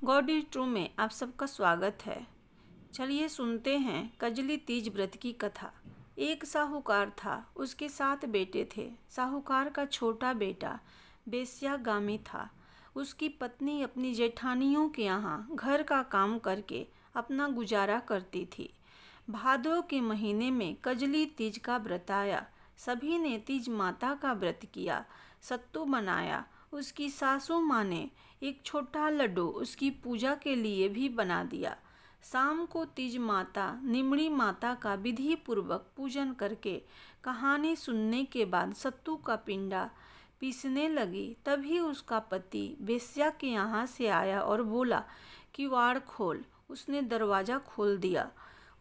Gaudy true में आप सबका स्वागत है। चलिए सुनते हैं कजली तीज व्रत की कथा। एक साहूकार था, उसके 7 बेटे थे। साहूकार का छोटा बेटा बेश्यागामी था। उसकी पत्नी अपनी जेठानियों के यहाँ घर का काम करके अपना गुजारा करती थी। भादों के महीने में कजली तीज का व्रत आया। सभी ने तीज माता का व्रत किया, सत्तू बनाया। उसकी सासू माँ ने एक छोटा लड्डू उसकी पूजा के लिए भी बना दिया। शाम को तीज माता निमड़ी माता का विधि पूर्वक पूजन करके कहानी सुनने के बाद सत्तू का पिंडा पीसने लगी। तभी उसका पति बेश्या के यहाँ से आया और बोला, किवाड़ खोल। उसने दरवाज़ा खोल दिया।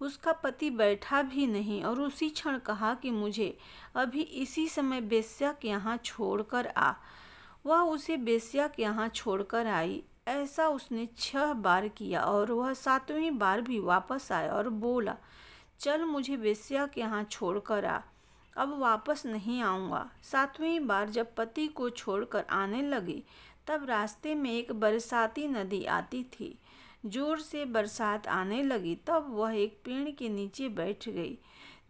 उसका पति बैठा भी नहीं और उसी क्षण कहा कि मुझे अभी इसी समय बेश्या के यहाँ छोड़कर आ। वह उसे बेश्या के यहाँ छोड़कर आई। ऐसा उसने 6 बार किया और वह 7वीं बार भी वापस आया और बोला, चल मुझे बेश्या के यहाँ छोड़कर आ, अब वापस नहीं आऊँगा। 7वीं बार जब पति को छोड़कर आने लगी तब रास्ते में एक बरसाती नदी आती थी। जोर से बरसात आने लगी तब वह एक पेड़ के नीचे बैठ गई।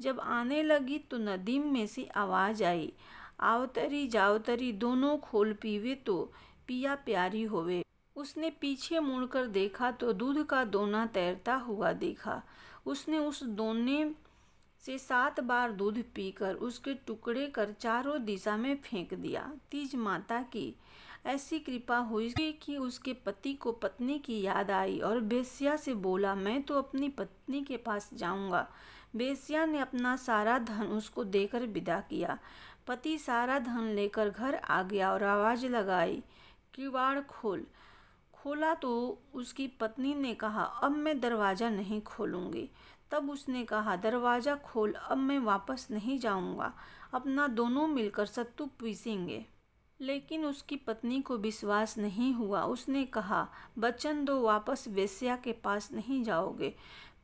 जब आने लगी तो नदी में से आवाज़ आई, आवतरी जावतरी दोनों खोल पीवे तो पिया प्यारी होवे। उसने पीछे मुड़कर देखा तो दूध का दोना तैरता हुआ देखा। उसने उस दोने से 7 बार दूध पीकर उसके टुकड़े कर चारों दिशा में फेंक दिया। तीज माता की ऐसी कृपा हुई कि उसके पति को पत्नी की याद आई और बेश्या से बोला, मैं तो अपनी पत्नी के पास जाऊंगा। बेश्या ने अपना सारा धन उसको देकर विदा किया। पति सारा धन लेकर घर आ गया और आवाज़ लगाई, किवाड़ खोल। खोला तो उसकी पत्नी ने कहा, अब मैं दरवाज़ा नहीं खोलूँगी। तब उसने कहा, दरवाज़ा खोल, अब मैं वापस नहीं जाऊँगा, अपना दोनों मिलकर सत्तू पीसेंगे। लेकिन उसकी पत्नी को विश्वास नहीं हुआ। उसने कहा, वचन दो, वापस बेश्या के पास नहीं जाओगे।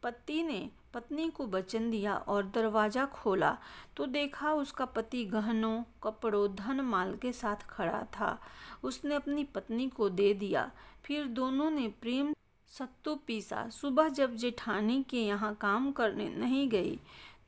पति ने पत्नी को वचन दिया और दरवाज़ा खोला तो देखा उसका पति गहनों, कपड़ों, धन माल के साथ खड़ा था। उसने अपनी पत्नी को दे दिया। फिर दोनों ने प्रेम सत्तू पीसा। सुबह जब जेठानी के यहाँ काम करने नहीं गई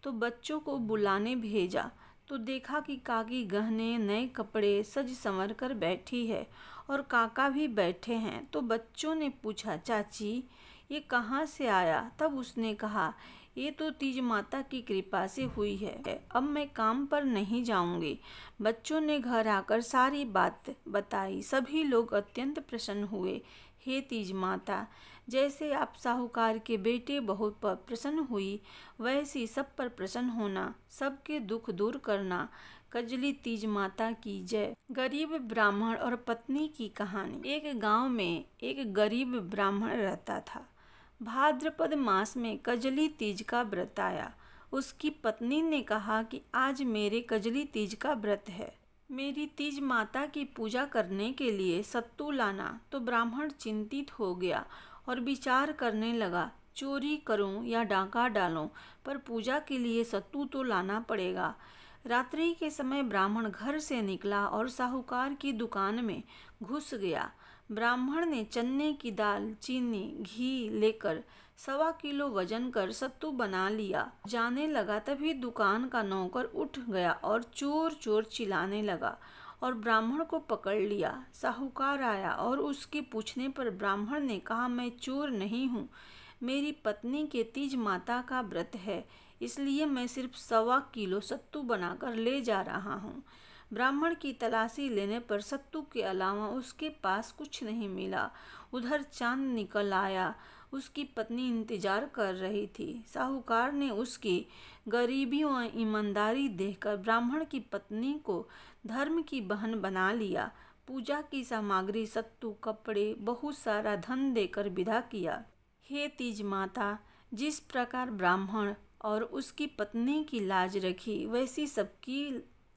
तो बच्चों को बुलाने भेजा तो देखा कि काकी गहने, नए कपड़े सज संवर कर बैठी है और काका भी बैठे हैं। तो बच्चों ने पूछा, चाची ये कहाँ से आया? तब उसने कहा, ये तो तीज माता की कृपा से हुई है, अब मैं काम पर नहीं जाऊंगी। बच्चों ने घर आकर सारी बात बताई। सभी लोग अत्यंत प्रसन्न हुए। हे तीज माता, जैसे आप साहूकार के बेटे बहू पर प्रसन्न हुई वैसी सब पर प्रसन्न होना, सबके दुख दूर करना। कजली तीज माता की जय। गरीब ब्राह्मण और पत्नी की कहानी। एक गांव में एक गरीब ब्राह्मण रहता था। भाद्रपद मास में कजली तीज का व्रत आया। उसकी पत्नी ने कहा कि आज मेरे कजली तीज का व्रत है, मेरी तीज माता की पूजा करने के लिए सत्तू लाना। तो ब्राह्मण चिंतित हो गया और विचार करने लगा, चोरी करूं या डाका डालूं, पर पूजा के लिए सत्तू तो लाना पड़ेगा। रात्रि के समय ब्राह्मण घर से निकला और साहूकार की दुकान में घुस गया। ब्राह्मण ने चने की दाल, चीनी, घी लेकर 1.25 किलो वजन कर सत्तू बना लिया। जाने लगा तभी दुकान का नौकर उठ गया और चोर चोर चिल्लाने लगा और ब्राह्मण को पकड़ लिया। साहूकार आया और उसके पूछने पर ब्राह्मण ने कहा, मैं चोर नहीं हूँ, मेरी पत्नी के तीज माता का व्रत है, इसलिए मैं सिर्फ 1.25 किलो सत्तू बनाकर ले जा रहा हूँ। ब्राह्मण की तलाशी लेने पर सत्तू के अलावा उसके पास कुछ नहीं मिला। उधर चांद निकल आया। उसकी पत्नी इंतजार कर रही थी। साहूकार ने उसकी गरीबी और ईमानदारी देखकर ब्राह्मण की पत्नी को धर्म की बहन बना लिया। पूजा की सामग्री, सत्तू, कपड़े, बहुत सारा धन देकर विदा किया। हे तीज माता, जिस प्रकार ब्राह्मण और उसकी पत्नी की लाज रखी वैसी सबकी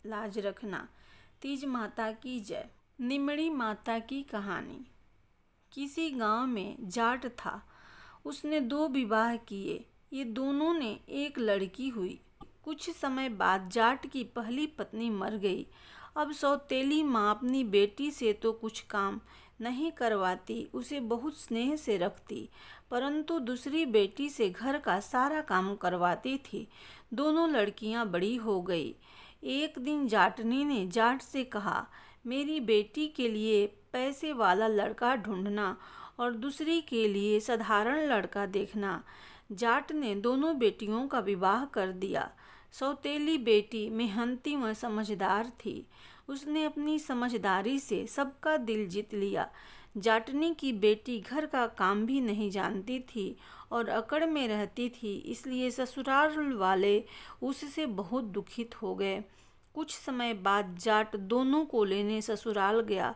लाज रखना। तीज माता की जय। निमड़ी माता की कहानी। किसी गांव में जाट था। उसने 2 विवाह किए। ये दोनों ने एक लड़की हुई। कुछ समय बाद जाट की पहली पत्नी मर गई। अब सौतेली माँ अपनी बेटी से तो कुछ काम नहीं करवाती, उसे बहुत स्नेह से रखती, परंतु दूसरी बेटी से घर का सारा काम करवाती थी। दोनों लड़कियां बड़ी हो गई। एक दिन जाटनी ने जाट से कहा, मेरी बेटी के लिए पैसे वाला लड़का ढूंढना और दूसरी के लिए साधारण लड़का देखना। जाट ने दोनों बेटियों का विवाह कर दिया। सौतेली बेटी मेहनती व समझदार थी। उसने अपनी समझदारी से सबका दिल जीत लिया। जाटनी की बेटी घर का काम भी नहीं जानती थी और अकड़ में रहती थी, इसलिए ससुराल वाले उससे बहुत दुखित हो गए। कुछ समय बाद जाट दोनों को लेने ससुराल गया।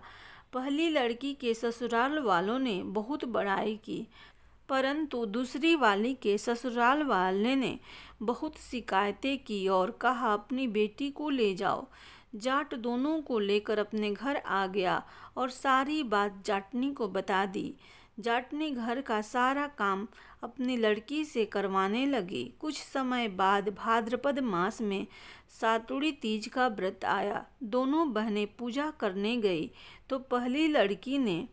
पहली लड़की के ससुराल वालों ने बहुत बड़ाई की, परंतु दूसरी वाली के ससुराल वाले ने बहुत शिकायतें की और कहा, अपनी बेटी को ले जाओ। जाट दोनों को लेकर अपने घर आ गया और सारी बात जाटनी को बता दी। जाटनी घर का सारा काम अपनी लड़की से करवाने लगी। कुछ समय बाद भाद्रपद मास में सातुड़ी तीज का व्रत आया। दोनों बहनें पूजा करने गई तो पहली लड़की ने,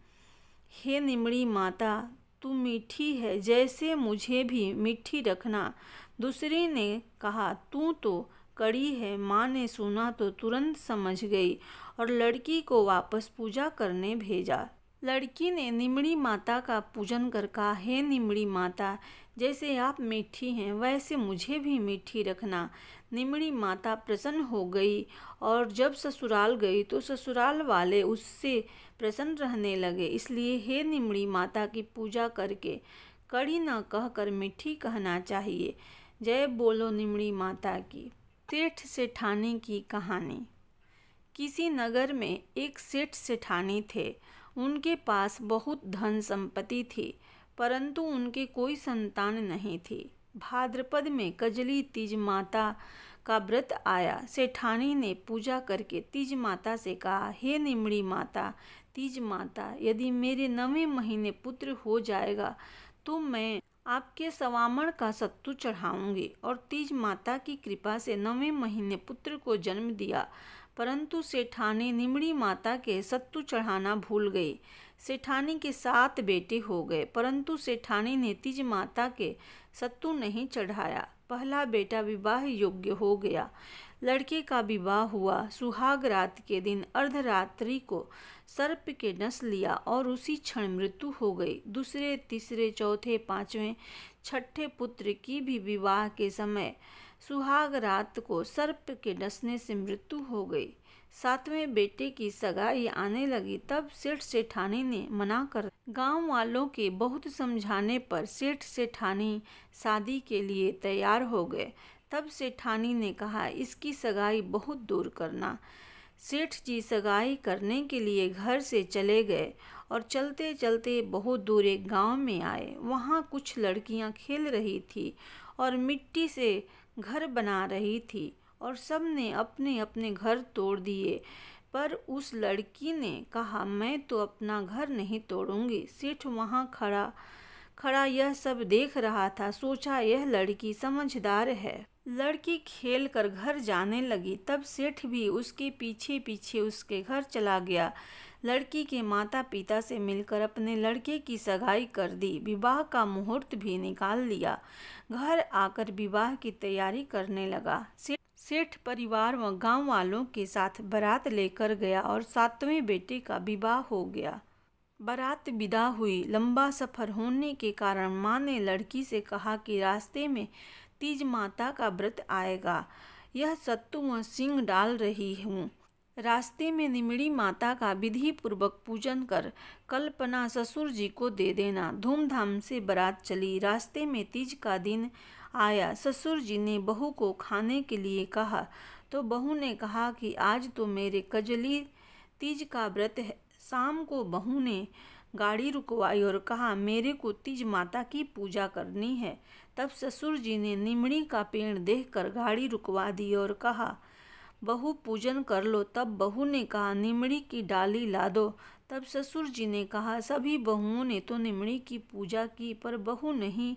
हे निमड़ी माता, तू मीठी है, जैसे मुझे भी मीठी रखना। दूसरी ने कहा, तू तो कड़ी है। माँ ने सुना तो तुरंत समझ गई और लड़की को वापस पूजा करने भेजा। लड़की ने निमड़ी माता का पूजन कर कहा, हे निमड़ी माता, जैसे आप मीठी हैं वैसे मुझे भी मीठी रखना। निमड़ी माता प्रसन्न हो गई और जब ससुराल गई तो ससुराल वाले उससे प्रसन्न रहने लगे। इसलिए हे निमड़ी माता की पूजा करके कड़ी न कहकर मीठी कहना चाहिए। जय बोलो निमड़ी माता की। सेठ सेठानी की कहानी। किसी नगर में एक सेठ सेठानी थे। उनके पास बहुत धन संपत्ति थी, परंतु उनके कोई संतान नहीं थी। भाद्रपद में कजली तीज माता का व्रत आया। सेठानी ने पूजा करके तीज माता से कहा, हे निमड़ी माता, तीज माता, यदि मेरे 9वें महीने पुत्र हो जाएगा तो मैं आपके सवामण का सत्तू चढ़ाऊंगी। और तीज माता की कृपा से 9वें महीने पुत्र को जन्म दिया। परंतु सेठानी निमड़ी माता के सत्तू चढ़ाना भूल गई। सेठानी के 7 बेटे हो गए, परंतु सेठानी ने तीज माता के सत्तू नहीं चढ़ाया। पहला बेटा विवाह योग्य हो गया। लड़के का विवाह हुआ। सुहाग रात के दिन अर्धरात्रि को सर्प के डस लिया और उसी क्षण मृत्यु हो गई। दूसरे, तीसरे, चौथे, 5वें, 6ठे पुत्र की भी विवाह के समय सुहाग रात को सर्प के डसने से मृत्यु हो गई। 7वें बेटे की सगाई आने लगी, तब सेठ सेठानी ने मना कर। गांव वालों के बहुत समझाने पर सेठ सेठानी शादी के लिए तैयार हो गए। तब सेठानी ने कहा, इसकी सगाई बहुत दूर करना। सेठ जी सगाई करने के लिए घर से चले गए और चलते चलते बहुत दूर एक गांव में आए। वहां कुछ लड़कियां खेल रही थी और मिट्टी से घर बना रही थी और सब ने अपने अपने घर तोड़ दिए। पर उस लड़की ने कहा, मैं तो अपना घर नहीं तोड़ूंगी। सेठ वहां खड़ा खड़ा यह सब देख रहा था। सोचा, यह लड़की समझदार है। लड़की खेल कर घर जाने लगी। तब सेठ भी उसके पीछे पीछे उसके घर चला गया। लड़की के माता पिता से मिलकर अपने लड़के की सगाई कर दी। विवाह का मुहूर्त भी निकाल लिया। घर आकर विवाह की तैयारी करने लगा। सेठ परिवार व गांव वालों के साथ बारात लेकर गया और 7वें बेटे का विवाह हो गया। बारात विदा हुई। लंबा सफर होने के कारण माँ ने लड़की से कहा कि रास्ते में तीज माता का व्रत आएगा, यह सत्तू व सींग डाल रही हूँ। रास्ते में निमड़ी माता का विधि पूर्वक पूजन कर कल्पना ससुर जी को दे देना। धूमधाम से बारात चली। रास्ते में तीज का दिन आया। ससुर जी ने बहू को खाने के लिए कहा तो बहू ने कहा कि आज तो मेरे कजली तीज का व्रत है। शाम को बहू ने गाड़ी रुकवाई और कहा, मेरे को तीज माता की पूजा करनी है। तब ससुर जी ने निमड़ी का पेड़ देखकर गाड़ी रुकवा दी और कहा, बहू पूजन कर लो। तब बहू ने कहा, निमड़ी की डाली ला दो। तब ससुर जी ने कहा, सभी बहुओं ने तो निमड़ी की पूजा की, पर बहू नहीं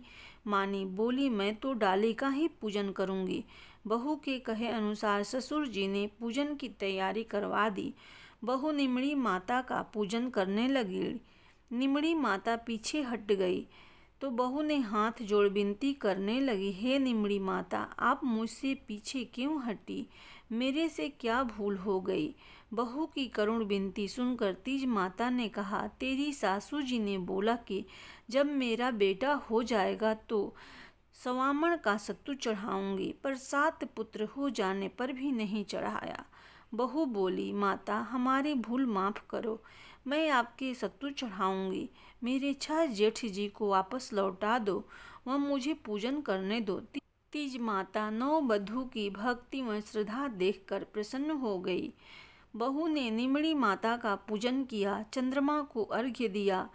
मानी। बोली, मैं तो डाली का ही पूजन करूंगी। बहू के कहे अनुसार ससुर जी ने पूजन की तैयारी करवा दी। बहू निमड़ी माता का पूजन करने लगी। निमड़ी माता पीछे हट गई तो बहू ने हाथ जोड़ विनती करने लगी, हे निमड़ी माता, आप मुझसे पीछे क्यों हटी? मेरे से क्या भूल हो गई? बहू की करुण विनती सुनकर तीज माता ने कहा, तेरी सासू जी ने बोला कि जब मेरा बेटा हो जाएगा तो सवामण का सत्तू चढ़ाऊंगी, पर 7 पुत्र हो जाने पर भी नहीं चढ़ाया। बहू बोली, माता हमारी भूल माफ़ करो, मैं आपके सत्तू चढ़ाऊंगी। मेरे 6 जेठ जी को वापस लौटा दो, वह मुझे पूजन करने दो। तीज माता नववधू की भक्ति व श्रद्धा देखकर प्रसन्न हो गई। बहू ने निमड़ी माता का पूजन किया, चंद्रमा को अर्घ्य दिया।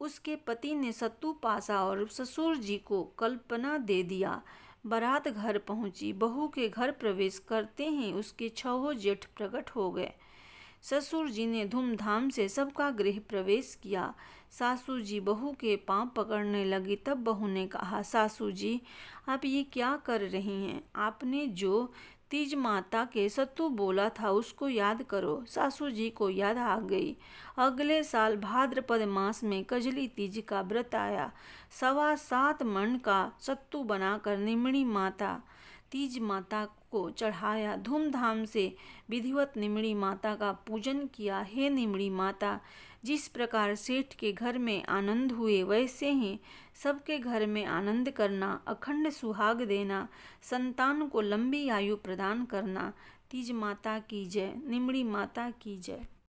उसके पति ने सत्तू पासा और ससुर जी को कल्पना दे दिया। बारात घर पहुंची। बहू के घर प्रवेश करते ही उसके 6 जेठ प्रकट हो गए। ससुर जी ने धूमधाम से सबका गृह प्रवेश किया। सासू जी बहू के पांव पकड़ने लगी। तब बहू ने कहा, सासू जी आप ये क्या कर रही हैं? आपने जो तीज माता के सत्तू बोला था उसको याद करो। सासू जी को याद आ गई। अगले साल भाद्रपद मास में कजली तीज का व्रत आया। 7.25 मन का सत्तू बनाकर निमड़ी माता तीज माता को चढ़ाया। धूमधाम से विधिवत निमड़ी माता का पूजन किया। हे निमड़ी माता, जिस प्रकार सेठ के घर में आनंद हुए वैसे ही सबके घर में आनंद करना, अखंड सुहाग देना, संतान को लंबी आयु प्रदान करना। तीज माता की जय। निमड़ी माता की जय।